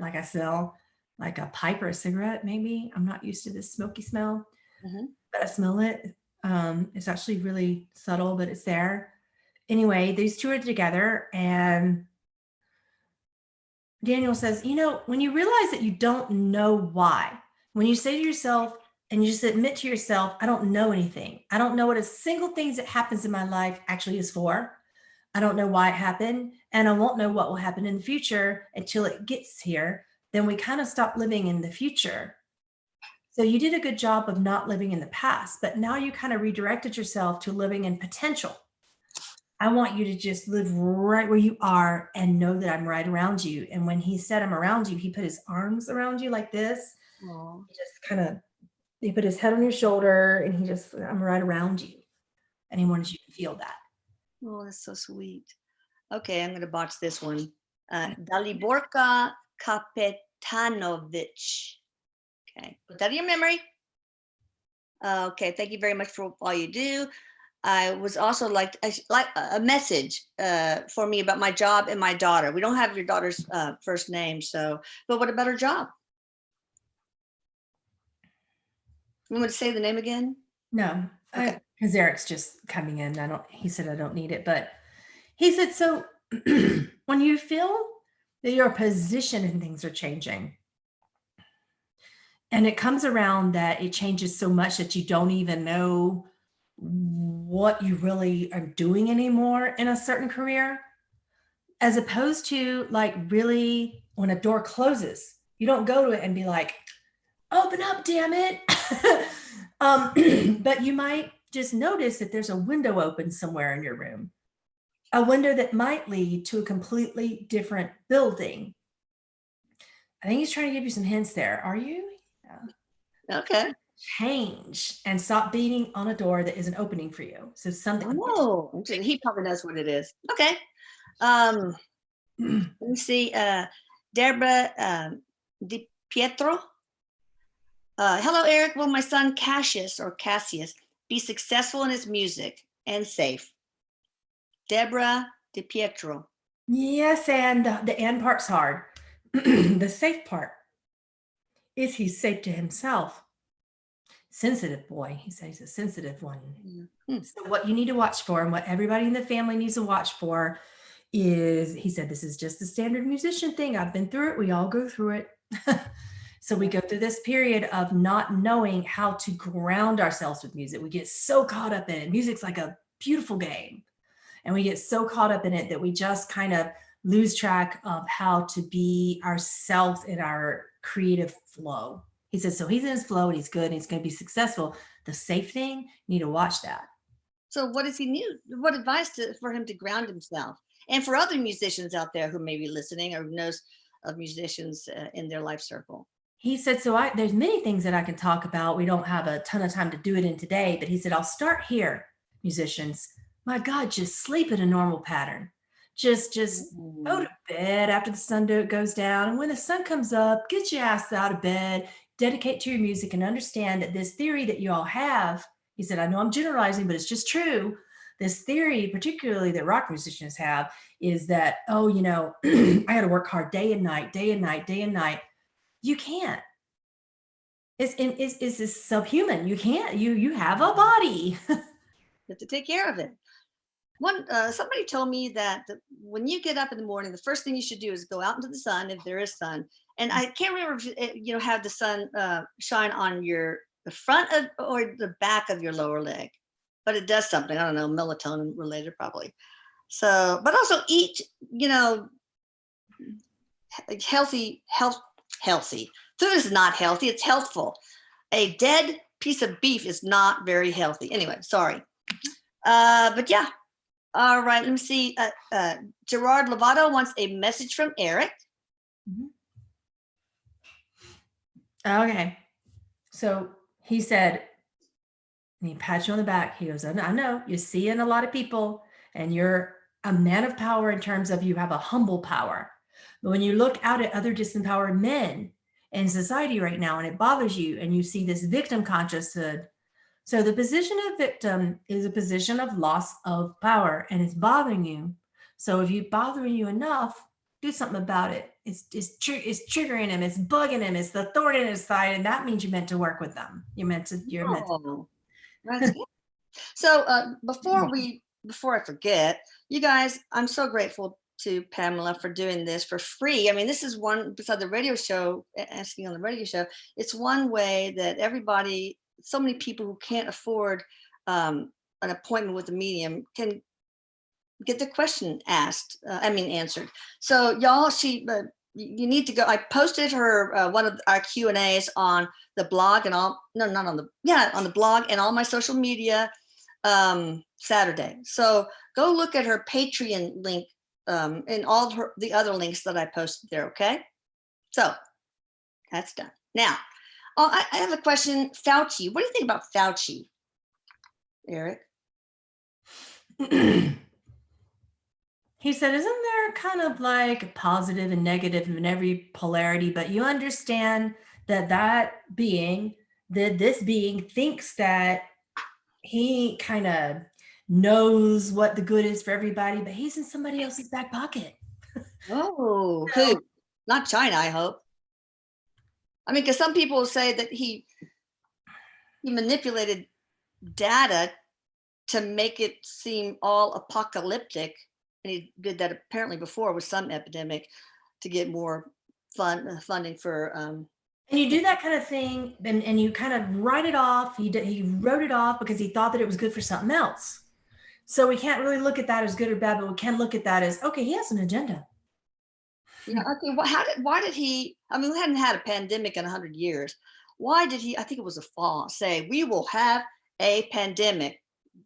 like I smell like a pipe or a cigarette, maybe. I'm not used to this smoky smell, but I smell it. It's actually really subtle, but it's there. Anyway, these two are together, and Daniel says, you know, when you realize that you don't know why, when you say to yourself and you just admit to yourself, I don't know anything. I don't know what a single thing that happens in my life actually is for. I don't know why it happened, and I won't know what will happen in the future until it gets here. Then we kind of stop living in the future. So you did a good job of not living in the past, but now you kind of redirected yourself to living in potential. I want you to just live right where you are and know that I'm right around you. And when he said I'm around you, he put his arms around you like this. He just kind of, he put his head on your shoulder, and he just, I'm right around you. And he wanted you to feel that. Oh, that's so sweet. Okay, I'm going to botch this one. Daliborka Kapetanovich. Okay, put that in your memory. Okay, thank you very much for all you do. I was also like a message for me about my job and my daughter. We don't have your daughter's first name, so, but what about her job? You want to say the name again? No, Okay. Because Erik's just coming in. He said, I don't need it, but he said, so when you feel that your position and things are changing, and it comes around that it changes so much that you don't even know what you really are doing anymore in a certain career, as opposed to like really when a door closes, you don't go to it and be like, open up, damn it. But you might just notice that there's a window open somewhere in your room, a window that might lead to a completely different building. I think he's trying to give you some hints there. Are you? Yeah. Okay. Change and stop beating on a door that isn't opening for you. So something. Oh, he probably knows what it is. Okay. Let me see. Deborah Di Pietro. Hello, Erik. Will my son Cassius be successful in his music and safe? Deborah Di Pietro. Yes, and the and part's hard. The safe part is he's safe to himself. Sensitive boy. He says he's a sensitive one. So what you need to watch for, and what everybody in the family needs to watch for, is, he said, this is just the standard musician thing. I've been through it. We all go through it. So we go through this period of not knowing how to ground ourselves with music. We get so caught up in it. Music's like a beautiful game. And we get so caught up in it that we just kind of lose track of how to be ourselves in our creative flow. He says, so he's in his flow and he's good and he's going to be successful. The safe thing, you need to watch that. So what does he need? What advice for him to ground himself? And for other musicians out there who may be listening or knows of musicians in their life circle. He said, so there's many things that I can talk about. We don't have a ton of time to do it in today, but he said, I'll start here, musicians. My God, just sleep in a normal pattern. Just go to bed after the sun goes down. And when the sun comes up, get your ass out of bed, dedicate to your music, and understand that this theory that you all have, he said, I know I'm generalizing, but it's just true. This theory, particularly that rock musicians have, is that, oh, you know, I got to work hard day and night, day and night, day and night. You can't. It's subhuman. You can't. You have a body. You have to take care of it. Somebody told me that when you get up in the morning, the first thing you should do is go out into the sun, if there is sun. And I can't remember if have the sun shine on the front of or the back of your lower leg, but it does something. I don't know, melatonin related probably. So, but also eat, healthy. Food is not healthy. It's healthful. A dead piece of beef is not very healthy. Anyway, sorry. But yeah. All right, let me see. Gerard Lovato wants a message from Erik. Okay. So he said, and he pats you on the back. He goes, I know you're seeing a lot of people and you're a man of power in terms of you have a humble power. But when you look out at other disempowered men in society right now and it bothers you and you see this victim consciousness, so the position of victim is a position of loss of power and it's bothering you. So if it's bothering you enough, do something about it. It's triggering him. It's bugging him. It's the thorn in his side. And that means you're meant to work with them. You're meant to. That's good. So before I forget, you guys, I'm so grateful to Pamela for doing this for free. I mean, this is one, beside the radio show, asking on the radio show, it's one way that everybody, so many people who can't afford an appointment with a medium can get the question answered. So y'all, you need to go. I posted her one of our Q&As on the blog and on the blog and all my social media Saturday. So go look at her Patreon link and all of the other links that I posted there. Okay, so that's done. Now, I have a question. Fauci, what do you think about Fauci, Erik? He said, isn't there kind of like positive and negative in every polarity, but you understand that this being thinks that he kind of knows what the good is for everybody, but he's in somebody else's back pocket. Oh, who? Not China, I hope. I mean, because some people say that he manipulated data to make it seem all apocalyptic. And he did that apparently before with some epidemic to get more funding for. And you do that kind of thing and you kind of write it off. He wrote it off because he thought that it was good for something else. So we can't really look at that as good or bad, but we can look at that as, okay, he has an agenda. Yeah. Okay. Why did he? I mean, we hadn't had a pandemic in 100 years. Why did he? I think it was a fall. Say we will have a pandemic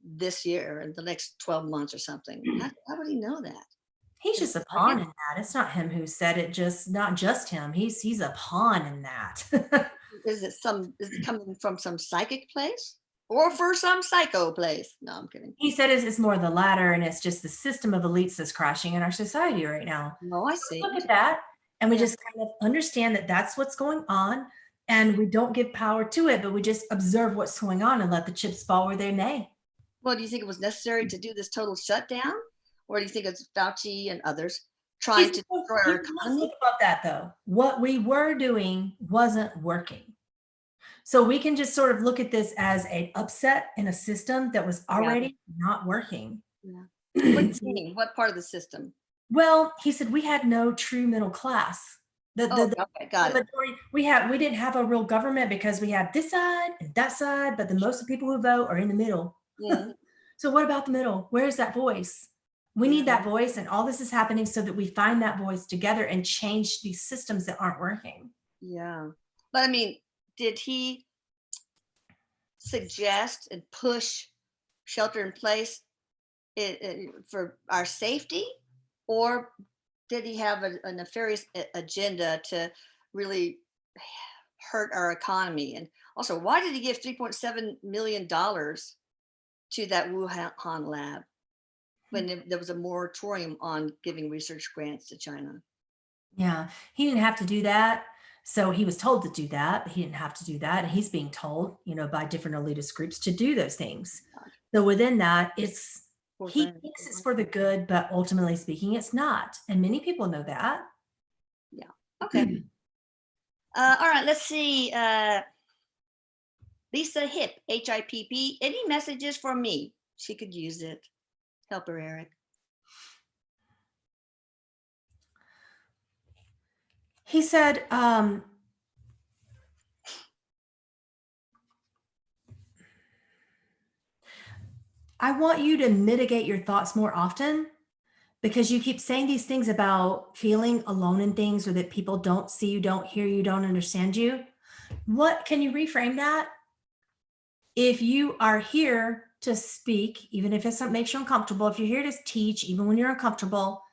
this year in the next 12 months or something. How would he know that? He's just a pawn in that. It's not him who said it. Not just him. He's a pawn in that. Is it coming from some psychic place? Or for some psycho place? No, I'm kidding. He said it's more the latter, and it's just the system of elites that's crashing in our society right now. Oh, I see. Look at that, and we just kind of understand that that's what's going on, and we don't give power to it, but we just observe what's going on and let the chips fall where they may. Well, do you think it was necessary to do this total shutdown, or do you think it's Fauci and others trying to destroy our economy? Think about that, though. What we were doing wasn't working. So we can just sort of look at this as an upset in a system that was already not working. Yeah. What do you mean? What part of the system? Well, he said we had no true middle class. Okay, got it. We didn't have a real government because we had this side and that side, but most of the people who vote are in the middle. Yeah. So what about the middle? Where's that voice? We Yeah. need that voice, and all this is happening so that we find that voice together and change these systems that aren't working. Yeah. But I mean, did he suggest and push shelter in place for our safety, or did he have a nefarious agenda to really hurt our economy? And also, why did he give $3.7 million to that Wuhan lab when there was a moratorium on giving research grants to China? Yeah, he didn't have to do that. So he was told to do that, but he didn't have to do that. And he's being told, by different elitist groups to do those things. So within that, Poor he thing. thinks it's for the good, but ultimately speaking, it's not. And many people know that. Yeah. Okay. All right. Let's see. Lisa Hip, HIPP. Any messages for me? She could use it. Help her, Erik. He said, I want you to mitigate your thoughts more often, because you keep saying these things about feeling alone in things, or that people don't see you, don't hear you, don't understand you. What can you reframe that? If you are here to speak, even if it makes you uncomfortable, if you're here to teach, even when you're uncomfortable,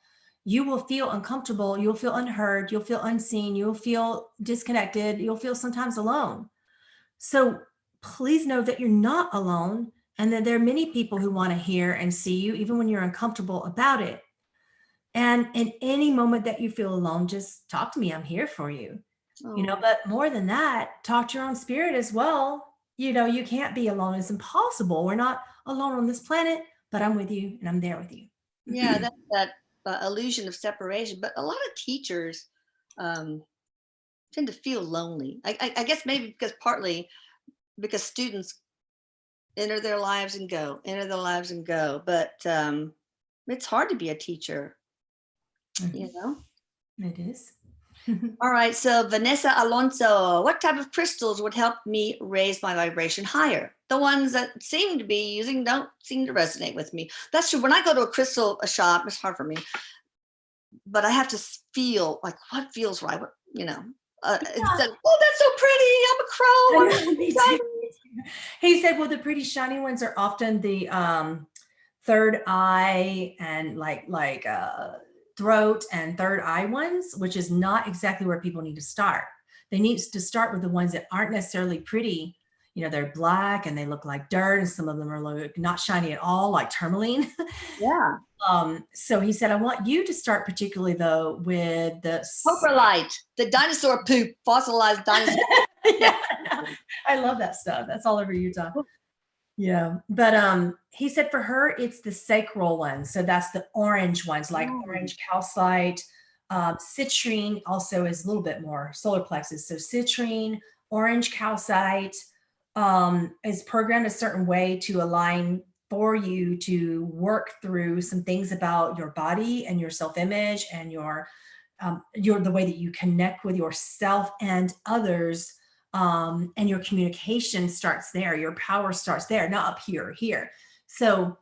you will feel uncomfortable. You'll feel unheard. You'll feel unseen. You'll feel disconnected. You'll feel sometimes alone. So please know that you're not alone, and that there are many people who want to hear and see you, even when you're uncomfortable about it. And in any moment that you feel alone, just talk to me. I'm here for you. Oh, But more than that, talk to your own spirit as well. You can't be alone. It's impossible. We're not alone on this planet, but I'm with you and I'm there with you. yeah, that's that illusion of separation. But a lot of teachers um, tend to feel lonely. I guess maybe partly because students enter their lives and go, enter their lives and go. But it's hard to be a teacher, you Mhm. know? It is. All right, so Vanessa Alonso, what type of crystals would help me raise my vibration higher? The ones that seem to be using don't seem to resonate with me. That's true. When I go to a shop, it's hard for me, but I have to feel like what feels right. Instead of, oh, that's so pretty. I'm a crow. I know, me too. He said, well, the pretty shiny ones are often the third eye and throat and third eye ones, which is not exactly where people need to start. They need to start with the ones that aren't necessarily pretty. They're black and they look like dirt, and some of them are not shiny at all, like tourmaline. Yeah. So he said, I want you to start particularly though with the Coprolite, the dinosaur poop, fossilized dinosaur. yeah, I love that stuff. That's all over Utah. Yeah. But he said for her, it's the sacral ones. So that's the orange ones, like orange calcite. Citrine also is a little bit more solar plexus. So citrine, orange calcite is programmed a certain way to align for you to work through some things about your body and your self-image and your the way that you connect with yourself and others. And your communication starts there. Your power starts there, not up here or here. So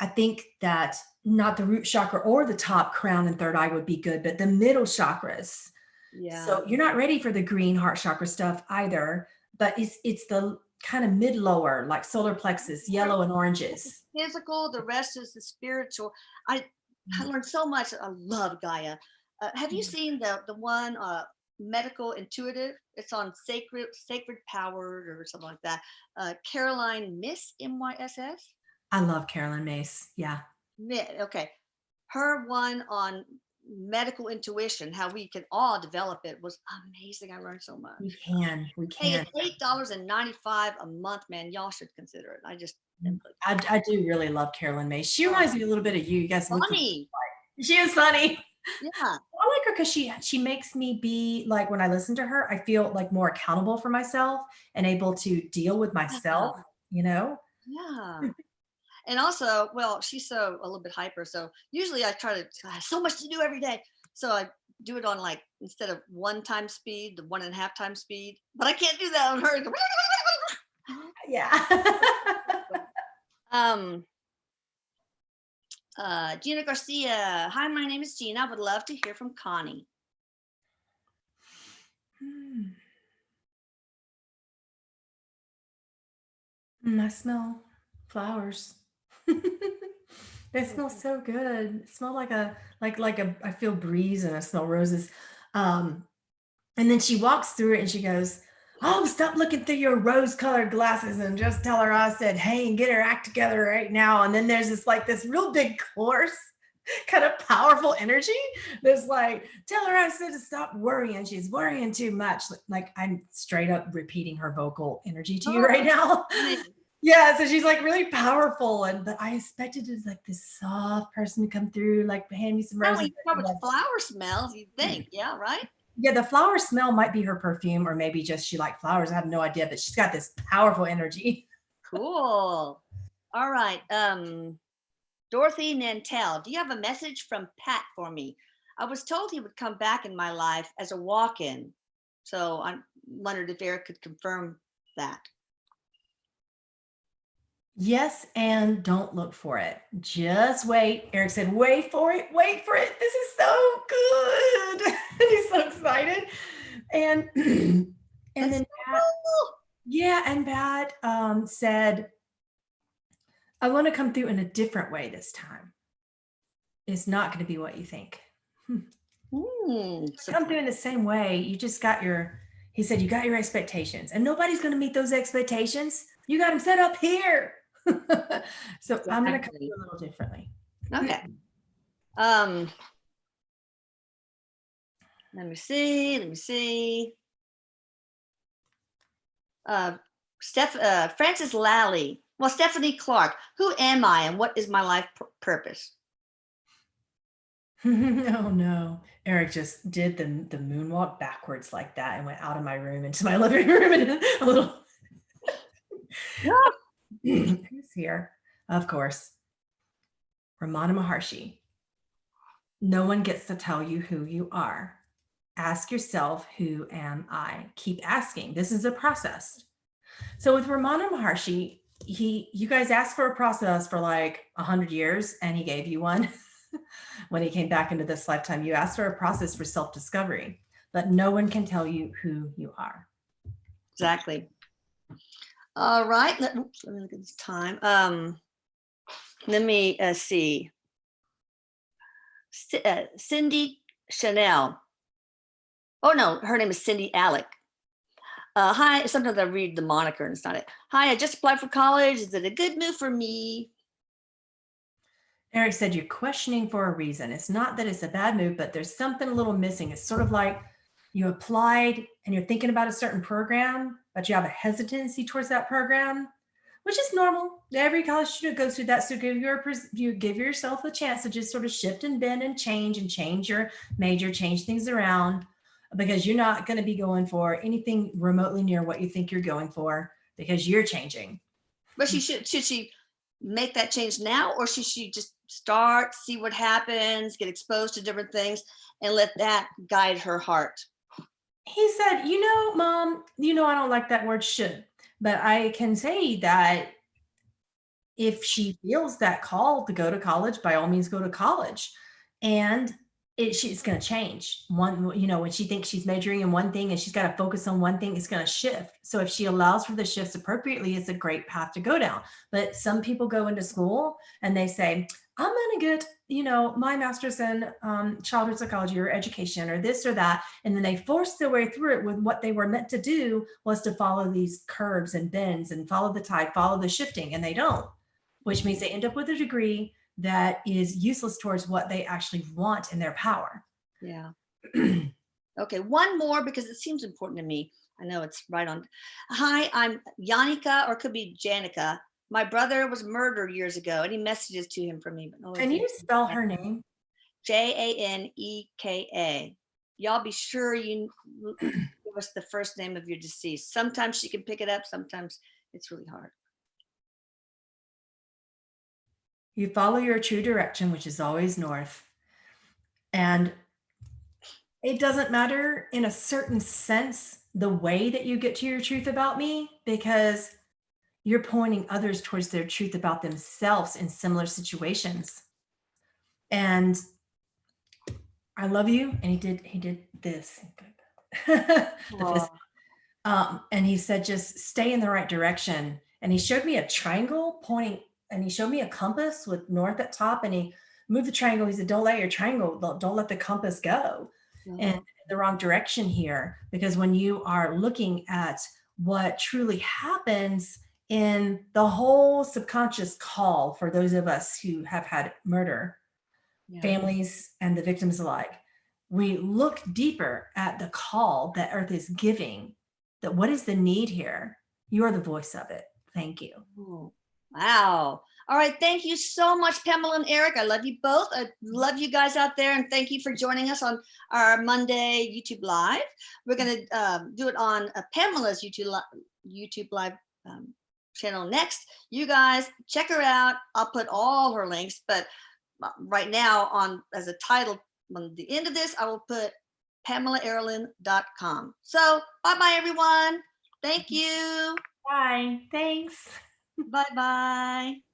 I think that not the root chakra or the top crown and third eye would be good, but the middle chakras. Yeah. So you're not ready for the green heart chakra stuff either, but it's the kind of mid lower, like solar plexus, yellow and oranges. Physical, the rest is the spiritual. I learned so much. I love Gaia. Have you seen the one medical intuitive? It's on sacred powered or something like that. Caroline Miss MYSS. I love Carolyn Mace. Yeah. Okay, her one on medical intuition, how we can all develop it, was amazing. I learned so much. We can. Hey, it's $8.95 a month, man. Y'all should consider it. I do really love Carolyn Mace. She reminds me a little bit of you. You guys look Funny. She is funny. Yeah. I like her because she makes me be like, when I listen to her, I feel like more accountable for myself and able to deal with myself, Yeah. And also, well, she's a little bit hyper. So usually I I have so much to do every day. So I do it on instead of 1 time speed, the 1.5 times speed. But I can't do that on her. Yeah. Gina Garcia. Hi, my name is Gina. I would love to hear from Connie. I smell flowers. They smell so good. It smell like a I feel breeze and I smell roses. And then she walks through it and she goes, "Oh, stop looking through your rose-colored glasses and just tell her I said, hey, and get her act together right now." And then there's this real big course, kind of powerful energy that's like, "Tell her I said to stop worrying. She's worrying too much." Like I'm straight up repeating her vocal energy to you right now. Yeah, so she's like really powerful, but I expected it like this soft person to come through, like hand me some When roses. you know what flower smells, you think, yeah, right? Yeah, the flower smell might be her perfume, or maybe just she liked flowers. I have no idea, but she's got this powerful energy. Cool. All right. Dorothy Nantel, do you have a message from Pat for me? I was told he would come back in my life as a walk-in. So I wondered if Erik could confirm that. Yes, and don't look for it. Just wait. Erik said, "Wait for it, wait for it. This is so good." And he's so excited. And and That's then so Pat, cool. yeah, and Pat said, "I want to come through in a different way this time. It's not going to be what you think. So Come through in the same way. You just got he said, you got your expectations, and nobody's going to meet those expectations. You got them set up here." So I'm going to come through a little differently. okay. Let me see. Frances Lally. Well, Stephanie Clark. Who am I and what is my life purpose? Oh no. Erik just did the moonwalk backwards like that and went out of my room into my living room and a little who's here? Of course. Ramana Maharshi. No one gets to tell you who you are. Ask yourself, who am I? Keep asking. This is a process. So with Ramana Maharshi, you guys asked for a process for like 100 years and he gave you one. When he came back into this lifetime, you asked for a process for self-discovery, but no one can tell you who you are. Exactly. All right. Let me look at this time. Let me see. Cindy Chanel. Oh no, her name is Cindy Alec. Hi, sometimes I read the moniker and it's not it. Hi, I just applied for college. Is it a good move for me? Erik said, you're questioning for a reason. It's not that it's a bad move, but there's something a little missing. It's sort of like you applied and you're thinking about a certain program, but you have a hesitancy towards that program, which is normal. Every college student goes through that. So you give yourself a chance to just sort of shift and bend and change your major, change things around, because you're not going to be going for anything remotely near what you think you're going for because you're changing. But should she make that change now, or should she just start, see what happens, get exposed to different things and let that guide her heart? He said, Mom, I don't like that word should, but I can say that if she feels that call to go to college, by all means, go to college. And she's going to change when she thinks she's majoring in one thing and she's got to focus on one thing, it's going to shift. So if she allows for the shifts appropriately, it's a great path to go down. But some people go into school and they say, I'm going to get, my master's in childhood psychology or education or this or that. And then they force their way through it with what they were meant to do was to follow these curves and bends and follow the tide, follow the shifting, and they don't, which means they end up with a degree that is useless towards what they actually want in their power. Yeah. Okay, one more because it seems important to me. I know it's right on. Hi, I'm Yanika, or it could be Janica. My brother was murdered years ago. Any messages to him from me? But Can you spell her name? Janeka. Y'all be sure you give us the first name of your deceased. Sometimes she can pick it up. Sometimes it's really hard. You follow your true direction, which is always north. And it doesn't matter in a certain sense the way that you get to your truth about me, because you're pointing others towards their truth about themselves in similar situations. And I love you. And he did this. The fist. And he said, just stay in the right direction. And he showed me a triangle pointing, and he showed me a compass with north at top, and he moved the triangle. He said, don't let your triangle, don't let the compass go in the wrong direction here. Because when you are looking at what truly happens in the whole subconscious call for those of us who have had murder, families and the victims alike, we look deeper at the call that Earth is giving, that what is the need here? You are the voice of it. Thank you. Oh, wow. All right. Thank you so much, Pamela and Erik. I love you both. I love you guys out there. And thank you for joining us on our Monday YouTube Live. We're going to do it on Pamela's YouTube Live channel next. You guys check her out. I'll put all her links, but right now on as a title on the end of this, I will put PamelaAaralyn.com. So bye-bye, everyone. Thank you. Bye. Thanks. Bye-bye.